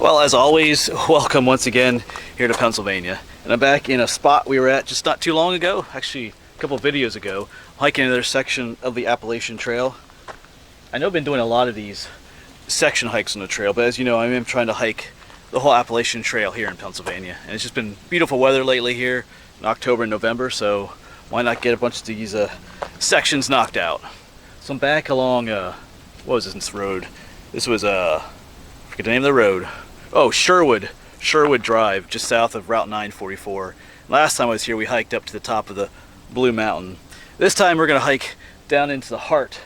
Well, as always, welcome once again here to Pennsylvania. And I'm back in a spot we were at just not too long ago, actually a couple of videos ago, hiking another section of the Appalachian Trail. I know I've been doing a lot of these section hikes on the trail, but as you know, I am trying to hike the whole Appalachian Trail here in Pennsylvania. And it's just been beautiful weather lately here in October and November, so why not get a bunch of these sections knocked out. So I'm back along, what was this road? This was, I forget the name of the road. Oh, Sherwood Drive, just south of Route 944. Last time I was here, we hiked up to the top of the Blue Mountain. This time we're gonna hike down into the heart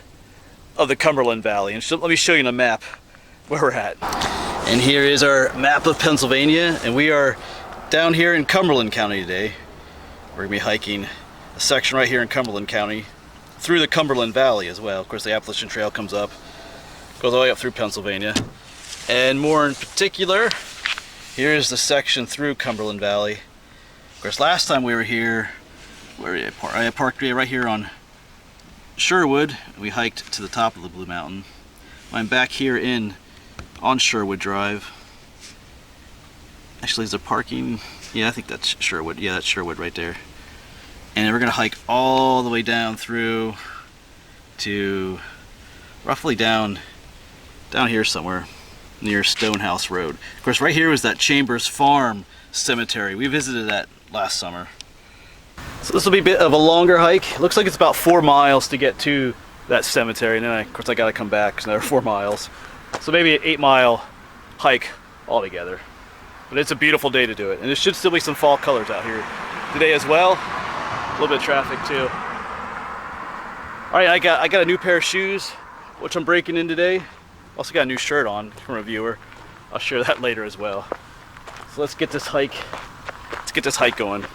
of the Cumberland Valley. And let me show you the map where we're at. And here is our map of Pennsylvania, and we are down here in Cumberland County today. We're gonna be hiking a section right here in Cumberland County, through the Cumberland Valley as well. Of course, the Appalachian Trail comes up, goes all the way up through Pennsylvania. And more in particular, here's the section through Cumberland Valley. Of course, last time we were here, where did I park? I parked right here on Sherwood. We hiked to the top of the Blue Mountain. I'm back here on Sherwood Drive. Actually, is there parking? Yeah, I think that's Sherwood. Yeah, that's Sherwood right there. And we're gonna hike all the way down through to roughly down here somewhere near Stonehouse Road. Of course, right here was that Chambers Farm Cemetery. We visited that last summer. So this will be a bit of a longer hike. It looks like it's about 4 miles to get to that cemetery, and then of course I gotta come back, so another 4 miles. So maybe an 8-mile hike altogether. But it's a beautiful day to do it, and there should still be some fall colors out here today as well. A little bit of traffic too. All right, I got a new pair of shoes, which I'm breaking in today. Also got a new shirt on from a viewer. I'll share that later as well. So let's get this hike going.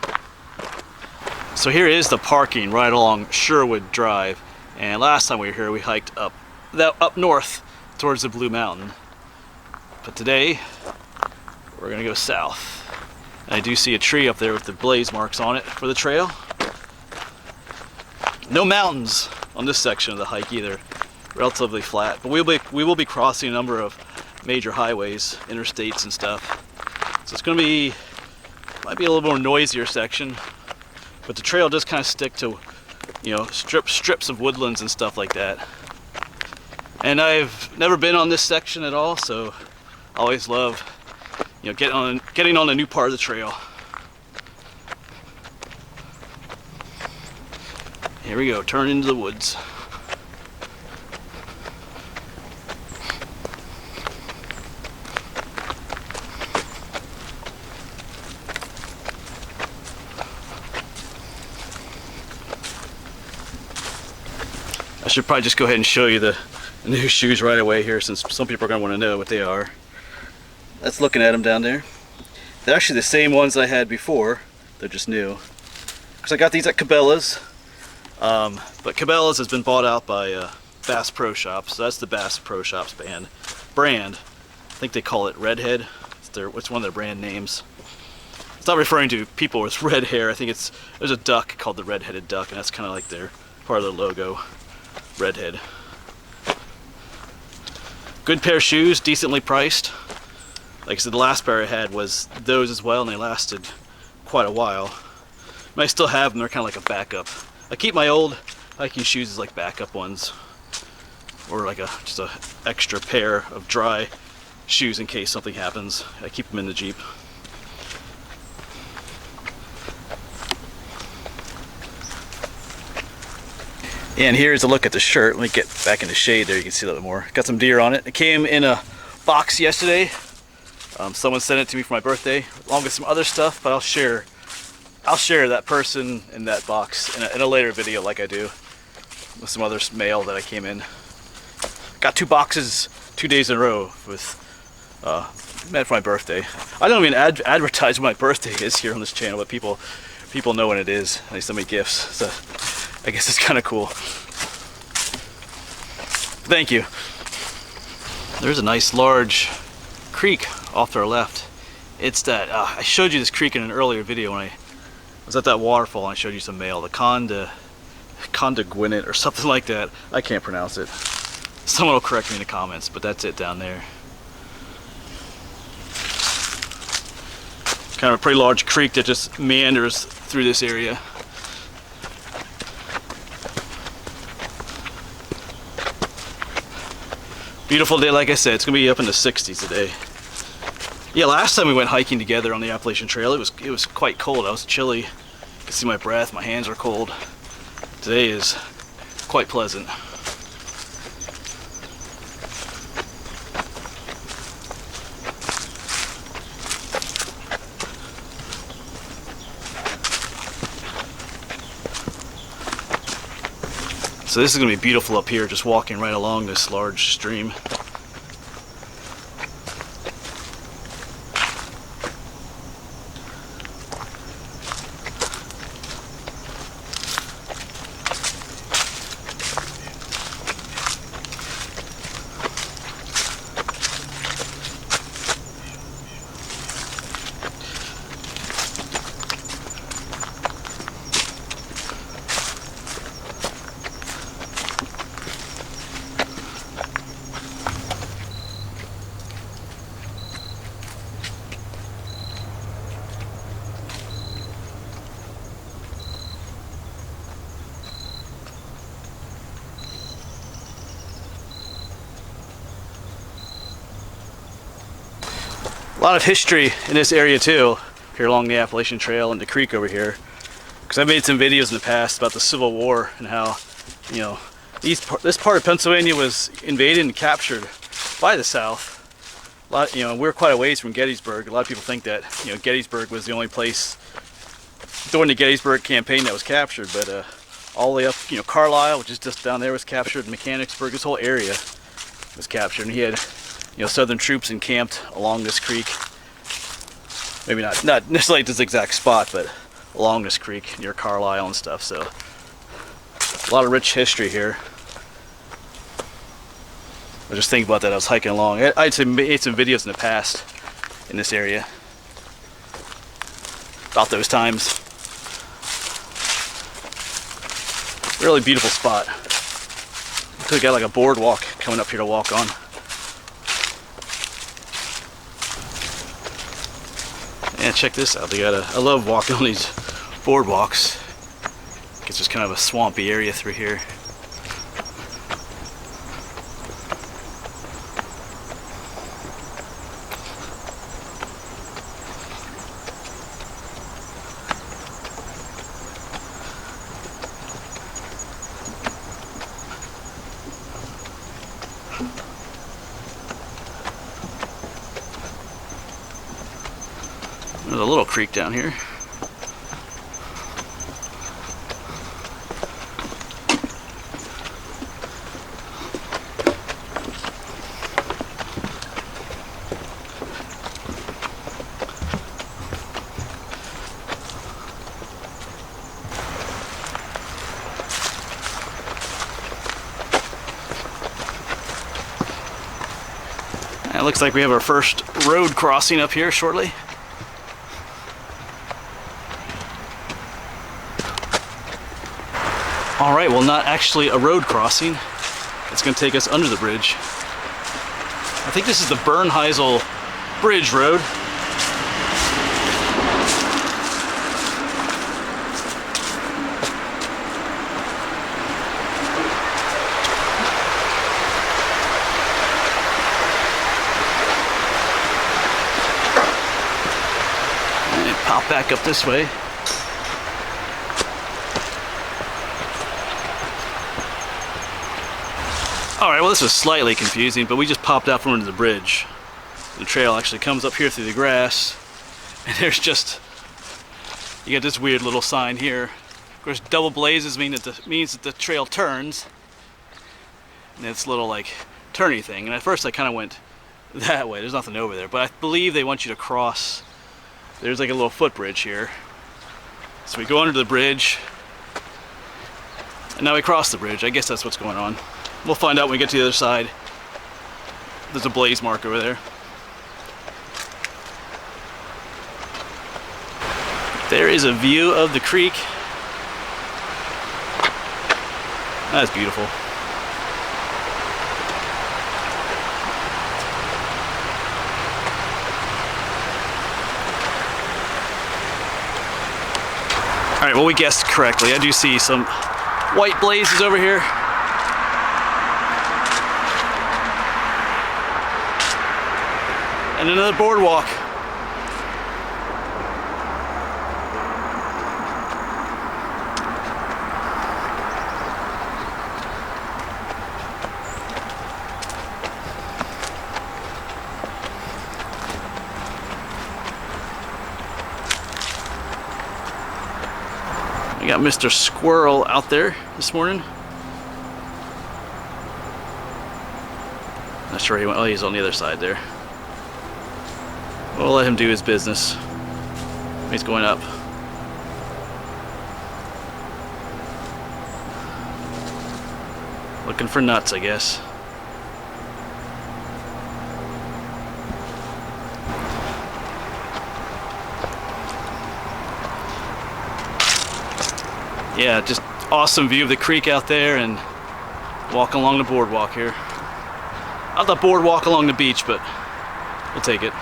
So here is the parking right along Sherwood Drive. And last time we were here, we hiked up north towards the Blue Mountain. But today, we're gonna go south. And I do see a tree up there with the blaze marks on it for the trail. No mountains on this section of the hike either. Relatively flat, but we will be crossing a number of major highways, interstates and stuff. So it's going to be, might be a little more noisier section, but the trail does kind of stick to, you know, strips of woodlands and stuff like that. And I've never been on this section at all, so I always love, you know, getting on a new part of the trail. Here we go, turn into the woods. I should probably just go ahead and show you the new shoes right away here, since some people are going to want to know what they are. That's looking at them down there. They're actually the same ones I had before. They're just new. Because I got these at Cabela's. But Cabela's has been bought out by Bass Pro Shops. So that's the Bass Pro Shops brand. I think they call it Redhead. It's one of their brand names. It's not referring to people with red hair. I think there's a duck called the red-headed duck, and that's kind of like their part of their logo. Redhead. Good pair of shoes, decently priced. Like I said, the last pair I had was those as well, and they lasted quite a while. And I still have them. They're kind of like a backup. I keep my old hiking shoes as like backup ones, or like just a extra pair of dry shoes in case something happens. I keep them in the Jeep. And here's a look at the shirt. Let me get back in the shade there, you can see a little bit more. Got some deer on it. It came in a box yesterday. Someone sent it to me for my birthday, along with some other stuff, but I'll share that person in that box in a later video, like I do with some other mail that I came in. Got 2 boxes 2 days in a row with meant for my birthday. I don't even advertise when my birthday is here on this channel, but people know when it is. They send me gifts, so I guess it's kind of cool. Thank you. There's a nice large creek off to our left. It's that, I showed you this creek in an earlier video when I was at that waterfall, and I showed you some mail, the Condaguinit or something like that. I can't pronounce it. Someone will correct me in the comments, but that's it down there. kind of a pretty large creek that just meanders through this area. Beautiful day, like I said. It's gonna be up in the 60s today. Yeah, last time we went hiking together on the Appalachian Trail, it was quite cold. I was chilly. You can see my breath. My hands are cold. Today is quite pleasant. So this is going to be beautiful up here, just walking right along this large stream. A lot of history in this area too, here along the Appalachian Trail and the creek over here. Because I've made some videos in the past about the Civil War and how, you know, this part of Pennsylvania was invaded and captured by the South. We're quite a ways from Gettysburg. A lot of people think that, you know, Gettysburg was the only place during the Gettysburg campaign that was captured, but all the way up, you know, Carlisle, which is just down there, was captured. Mechanicsburg, this whole area was captured, and he had, you know, Southern troops encamped along this creek. Maybe not necessarily at this exact spot, but along this creek near Carlisle and stuff. So a lot of rich history here. I was just thinking about that. I was hiking along. I made some videos in the past in this area about those times. Really beautiful spot. So we got like a boardwalk coming up here to walk on. And check this out. I love walking on these boardwalks. It's just kind of a swampy area through here. There's a little creek down here. It looks like we have our first road crossing up here shortly. All right, well, not actually a road crossing. It's going to take us under the bridge. I think this is the Bernheisel Bridge Road. And pop back up this way. Alright, well, this was slightly confusing, but we just popped out from under the bridge. The trail actually comes up here through the grass, and there's just, you got this weird little sign here. Of course, double blazes means that the trail turns, and it's a little like turny thing. And at first I kind of went that way, there's nothing over there, but I believe they want you to cross. There's like a little footbridge here. So we go under the bridge, and now we cross the bridge. I guess that's what's going on. We'll find out when we get to the other side. There's a blaze mark over there. There is a view of the creek. That's beautiful. Alright, well we guessed correctly. I do see some white blazes over here. And another boardwalk. We got Mr. Squirrel out there this morning. Not sure he went. Oh, he's on the other side there. We'll let him do his business. He's going up. Looking for nuts, I guess. Yeah, just awesome view of the creek out there and walking along the boardwalk here. Not the boardwalk along the beach, but we'll take it.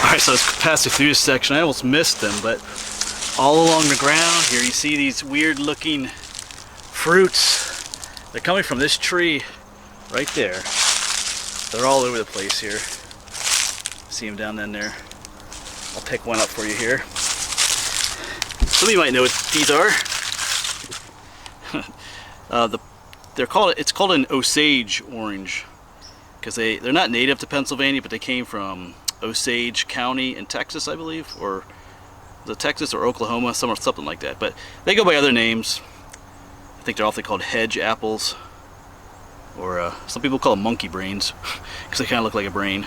Alright, so I was passing through this section. I almost missed them, but all along the ground here you see these weird looking fruits. They're coming from this tree right there. They're all over the place here. See them down in there. I'll pick one up for you here. Some of you might know what these are. It's called an Osage orange because they're not native to Pennsylvania, but they came from Osage County in Texas, I believe, or the Texas or Oklahoma, something like that. But they go by other names. I think they're often called hedge apples, or some people call them monkey brains because they kind of look like a brain.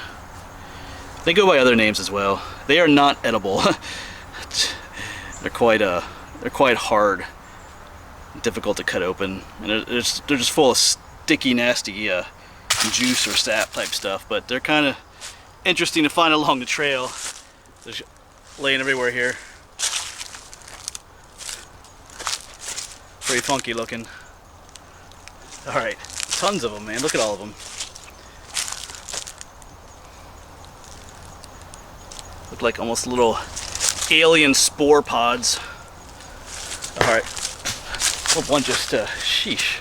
They go by other names as well. They are not edible. They're quite hard, difficult to cut open, and they're just full of sticky, nasty juice or sap type stuff. But they're kind of interesting to find along the trail. They're laying everywhere here. Pretty funky looking. Alright, tons of them, man. Look at all of them. Look like almost little alien spore pods. Alright. Oh, one just, sheesh.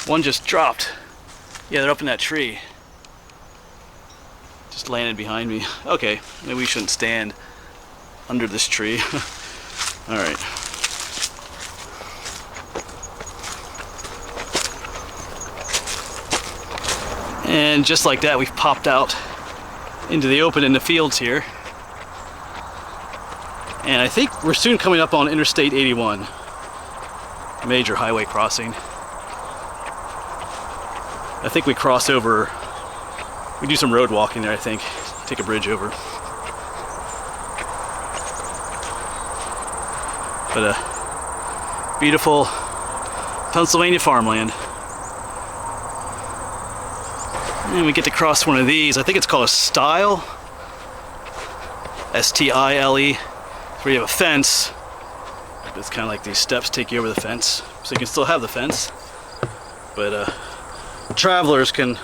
One just dropped. Yeah, they're up in that tree. Just landed behind me. Okay, maybe we shouldn't stand under this tree. Alright. And just like that, we've popped out into the open in the fields here. And I think we're soon coming up on Interstate 81. Major highway crossing. I think we cross over. We do some road walking there, I think. Take a bridge over. But beautiful Pennsylvania farmland. And we get to cross one of these. I think it's called a stile. S-T-I-L-E. Where you have a fence. It's kind of like these steps take you over the fence. So you can still have the fence. But travelers can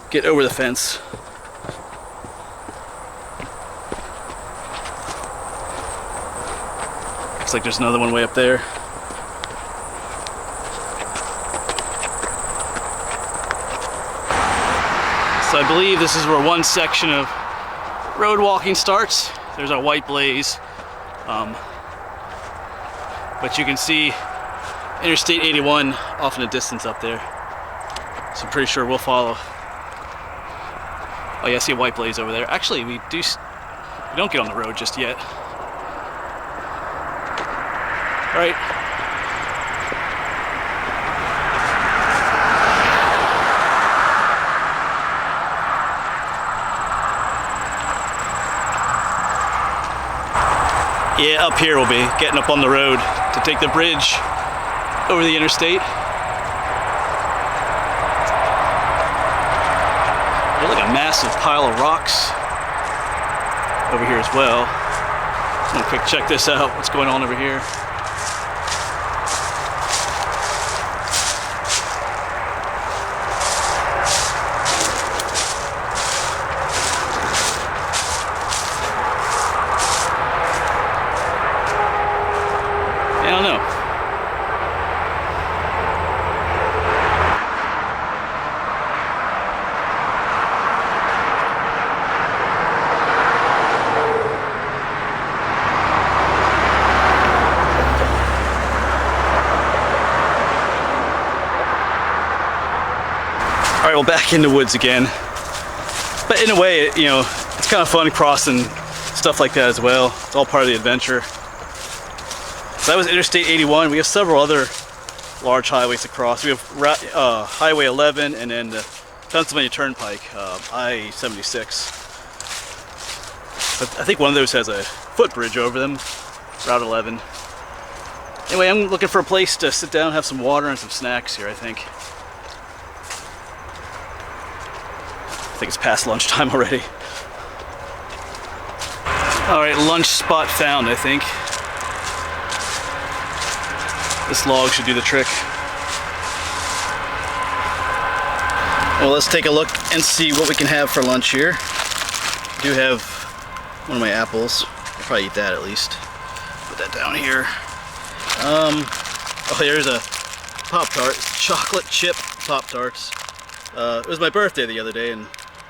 get over the fence. Looks like there's another one way up there. So I believe this is where one section of road walking starts. There's our white blaze. But you can see Interstate 81 off in the distance up there. So I'm pretty sure we'll follow. Oh yeah, I see a white blaze over there. Actually, we don't get on the road just yet. All right. Yeah, up here we'll be getting up on the road to take the bridge over the interstate. There's like a massive pile of rocks over here as well. Just want to quick check this out, what's going on over here. I don't know. All right, well, back in the woods again. But in a way, you know, it's kind of fun crossing stuff like that as well. It's all part of the adventure. So that was Interstate 81. We have several other large highways to cross. We have Highway 11 and then the Pennsylvania Turnpike, I-76. But I think one of those has a footbridge over them, Route 11. Anyway, I'm looking for a place to sit down, have some water and some snacks here, I think. I think it's past lunchtime already. All right, lunch spot found, I think. This log should do the trick. Well, let's take a look and see what we can have for lunch here. I do have one of my apples. I'll probably eat that at least. Put that down here. Oh, here's a Pop-Tart. Chocolate chip Pop-Tarts. It was my birthday the other day and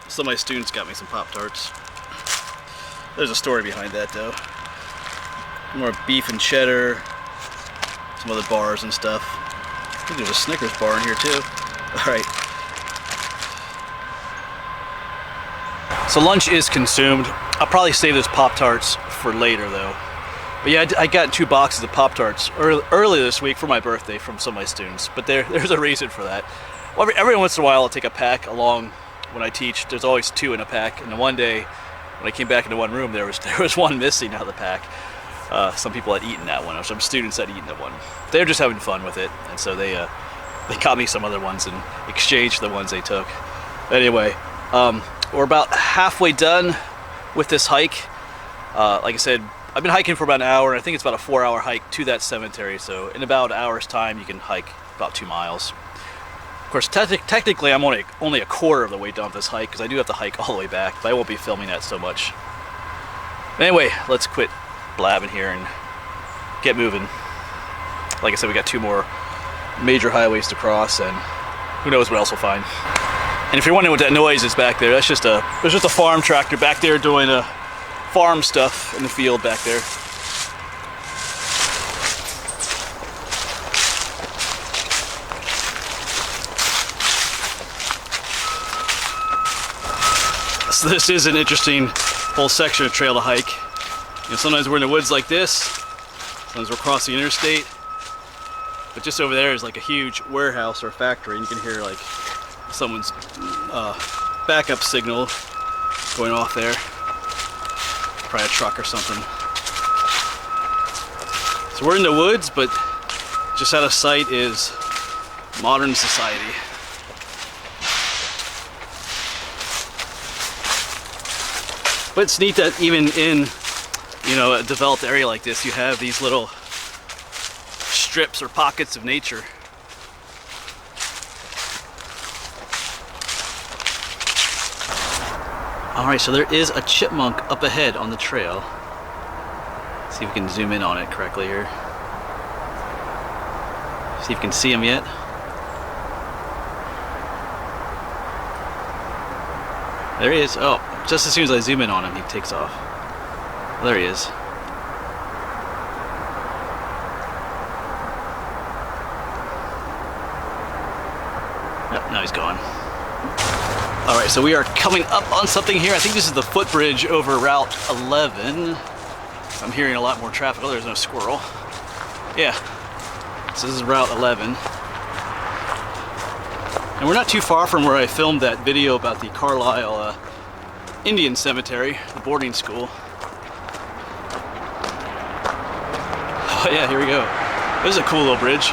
some of my students got me some Pop-Tarts. There's a story behind that though. More beef and cheddar. Some other bars and stuff. I think there's a Snickers bar in here too. Alright. So lunch is consumed. I'll probably save those Pop-Tarts for later though. But yeah, I got 2 boxes of Pop-Tarts early this week for my birthday from some of my students. But there's a reason for that. Well, every once in a while I'll take a pack along when I teach. There's always 2 in a pack. And the one day when I came back into one room there was one missing out of the pack. Some people had eaten that one, or some students had eaten that one. They were just having fun with it, and so they got me some other ones and exchanged the ones they took. Anyway, we're about halfway done with this hike. Like I said, I've been hiking for about an hour, and I think it's about a 4-hour hike to that cemetery, so in about an hour's time you can hike about 2 miles. Of course, technically I'm only a quarter of the way done this hike, because I do have to hike all the way back, but I won't be filming that so much. Anyway, let's quit blabbing here and get moving. Like I said, we got 2 more major highways to cross, and who knows what else we'll find. And if you're wondering what that noise is back there, there's just a farm tractor back there doing farm stuff in the field back there. So this is an interesting whole section of trail to hike. You know, sometimes we're in the woods like this, sometimes we're crossing the interstate, but just over there is like a huge warehouse or factory, and you can hear like someone's backup signal going off there. Probably a truck or something. So we're in the woods, but just out of sight is modern society. But it's neat that even in, you know, a developed area like this, you have these little strips or pockets of nature. Alright, so there is a chipmunk up ahead on the trail. Let's see if we can zoom in on it correctly here. See if you can see him yet. There he is. Oh, just as soon as I zoom in on him, he takes off. Well, there he is. Yep, now he's gone. Alright, so we are coming up on something here. I think this is the footbridge over Route 11. I'm hearing a lot more traffic. Oh, there's no squirrel. Yeah, so this is Route 11. And we're not too far from where I filmed that video about the Carlisle Indian Cemetery, the boarding school. yeah, here we go. This is a cool little bridge.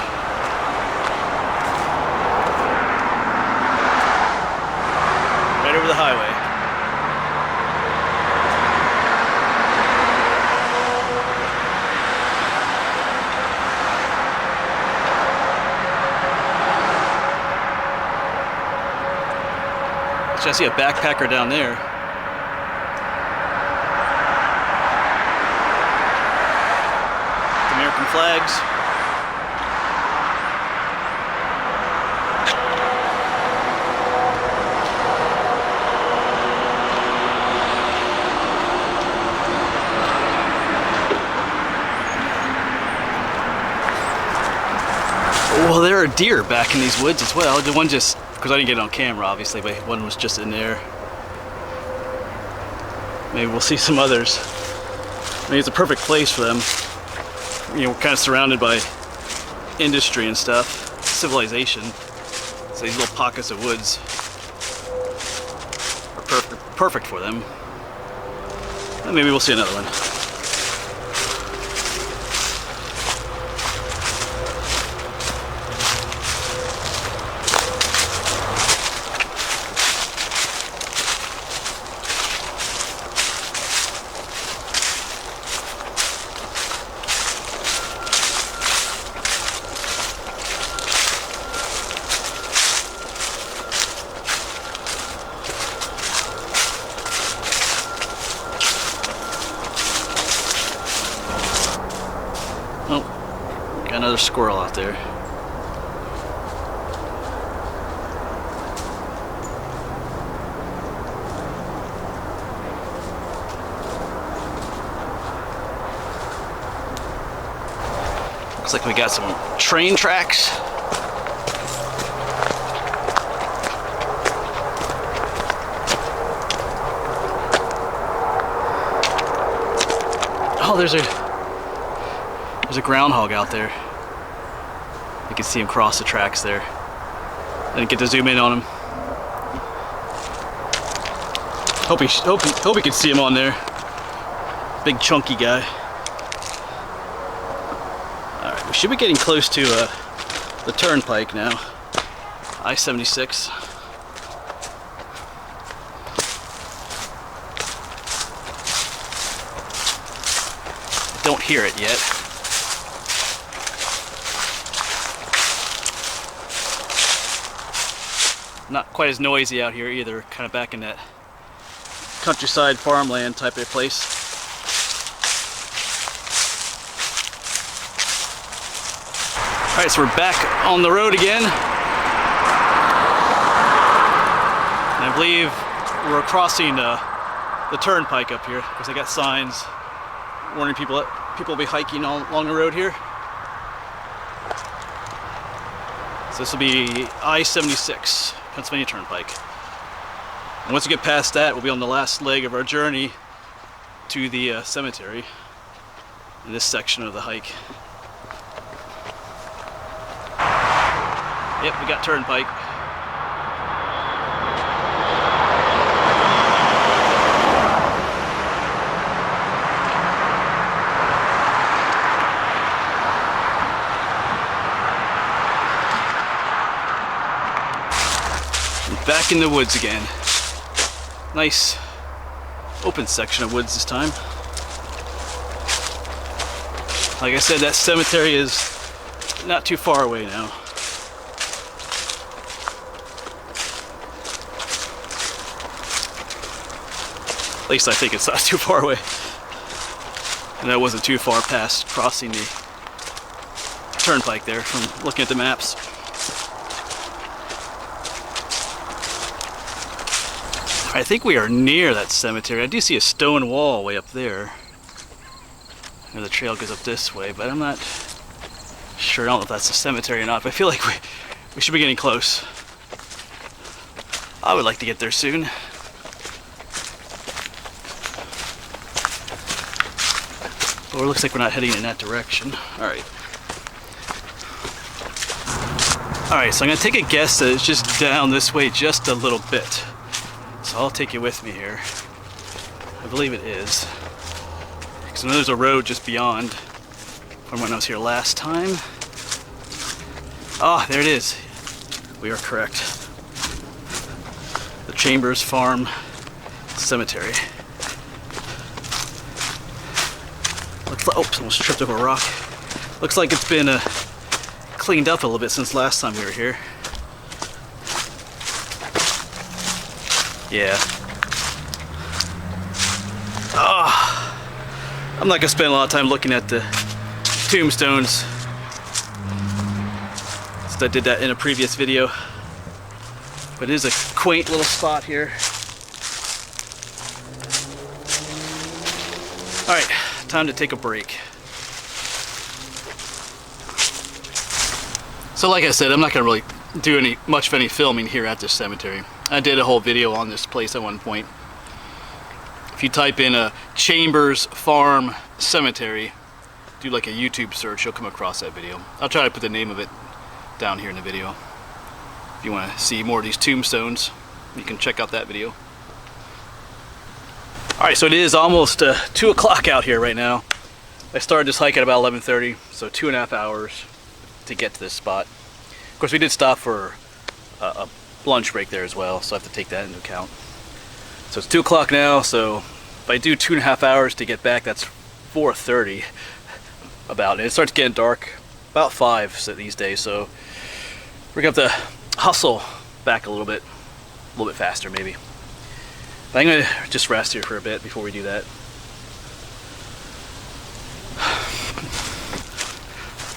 Right over the highway. So I see a backpacker down there. American flags. Well, there are deer back in these woods as well. The one just, because I didn't get it on camera obviously, but one was just in there. Maybe we'll see some others. I mean, it's a perfect place for them. You know, we're kind of surrounded by industry and stuff, civilization. So these little pockets of woods are perfect for them. And maybe we'll see another one. Oh, got another squirrel out there. Looks like we got some train tracks. Oh, there's a groundhog out there. You can see him cross the tracks there. I didn't get to zoom in on him. Hope he could see him on there. Big chunky guy. All right, we should be getting close to the turnpike now. I-76. Don't hear it yet. Not quite as noisy out here either, kind of back in that countryside farmland type of place. Alright, so we're back on the road again. And I believe we're crossing the turnpike up here because they got signs warning people that people will be hiking along the road here. So this will be I-76, Pennsylvania Turnpike. And once we get past that, we'll be on the last leg of our journey to the cemetery in this section of the hike. Yep, we got turnpike. Back in the woods again. Nice open section of woods this time. Like I said, that cemetery is not too far away now. At least I think it's not too far away. And that wasn't too far past crossing the turnpike there from looking at the maps. I think we are near that cemetery. I do see a stone wall way up there. And the trail goes up this way, but I'm not sure. I don't know if that's a cemetery or not, but I feel like we should be getting close. I would like to get there soon. Or it looks like we're not heading in that direction. Alright. Alright, so I'm going to take a guess that it's just down this way just a little bit. So I'll take you with me here. I believe it is. Because I know there's a road just beyond from when I was here last time. Ah, there it is. We are correct. The Chambers Farm Cemetery. Looks like, oops, almost tripped over a rock. Looks like it's been cleaned up a little bit since last time we were here. Yeah. I'm not gonna spend a lot of time looking at the tombstones, since I did that in a previous video. But it is a quaint little spot here. Alright, time to take a break. So like I said, I'm not gonna really do much of any filming here at this cemetery. I did a whole video on this place at one point. If you type in a Chambers Farm Cemetery, do like a YouTube search, you'll come across that video. I'll try to put the name of it down here in the video. If you want to see more of these tombstones, you can check out that video. Alright, so it is almost 2 o'clock out here right now. I started this hike at about 11:30, so 2.5 hours to get to this spot. Of course, we did stop for a lunch break there as well, so I have to take that into account. So it's 2 o'clock now, so if I do 2.5 hours to get back, that's 4:30 about. And it starts getting dark about 5 these days, so we're gonna have to hustle back a little bit faster maybe. But I'm gonna just rest here for a bit before we do that.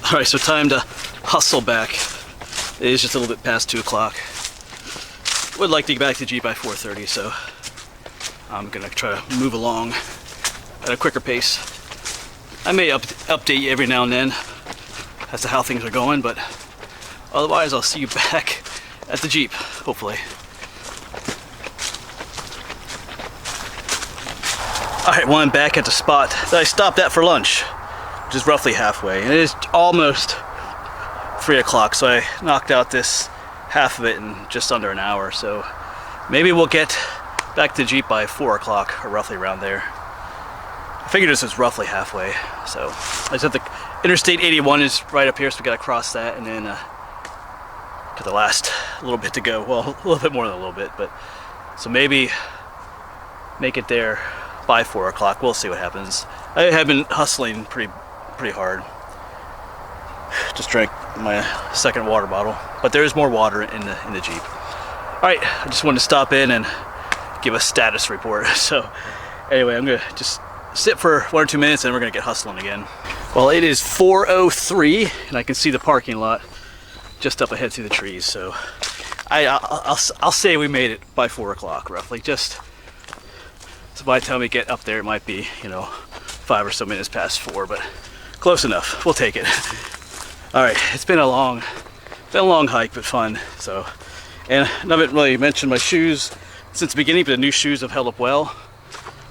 Alright, so time to hustle back. It is just a little bit past 2 o'clock. Would like to get back to the Jeep by 4:30, so I'm gonna try to move along at a quicker pace. I may update you every now and then as to how things are going, but otherwise I'll see you back at the Jeep, hopefully. Alright, well, I'm back at the spot that I stopped at for lunch, which is roughly halfway. And it is almost 3 o'clock, so I knocked out this half of it in just under an hour, so maybe we'll get back to the Jeep by 4 o'clock, or roughly around there. I figured this is roughly halfway, so I just have the Interstate 81 is right up here, so we gotta cross that, and then got the last little bit to go. Well, a little bit more than a little bit, but so maybe make it there by 4 o'clock. We'll see what happens. I have been hustling pretty hard. Just drank my second water bottle, but there is more water in the Jeep. All right, I just wanted to stop in and give a status report. So anyway, I'm gonna just sit for 1 or 2 minutes and we're gonna get hustling again. Well, it is 4:03 and I can see the parking lot just up ahead through the trees. So I'll say we made it by 4 o'clock roughly. Just so by the time we get up there, it might be, 5 or so minutes past 4, but close enough. We'll take it. All right, it's been a long hike, but fun. So, and I haven't really mentioned my shoes since the beginning, but the new shoes have held up well.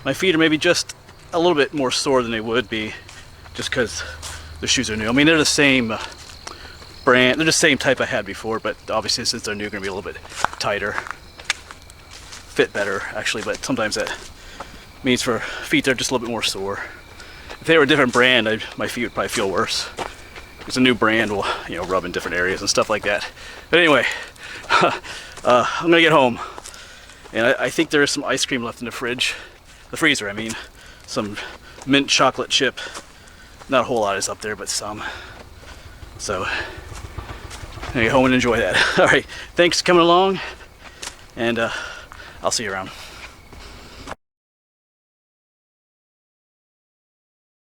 My feet are maybe just a little bit more sore than they would be, just because the shoes are new. I mean, they're the same brand, they're the same type I had before, but obviously since they're new, they're gonna be a little bit tighter, fit better actually. But sometimes that means for feet they're just a little bit more sore. If they were a different brand, my feet would probably feel worse. Because a new brand will, rub in different areas and stuff like that. But anyway, I'm gonna get home, and I think there is some ice cream left in the freezer. I mean, some mint chocolate chip. Not a whole lot is up there, but some. So, I'm gonna get home and enjoy that. All right, thanks for coming along, and I'll see you around.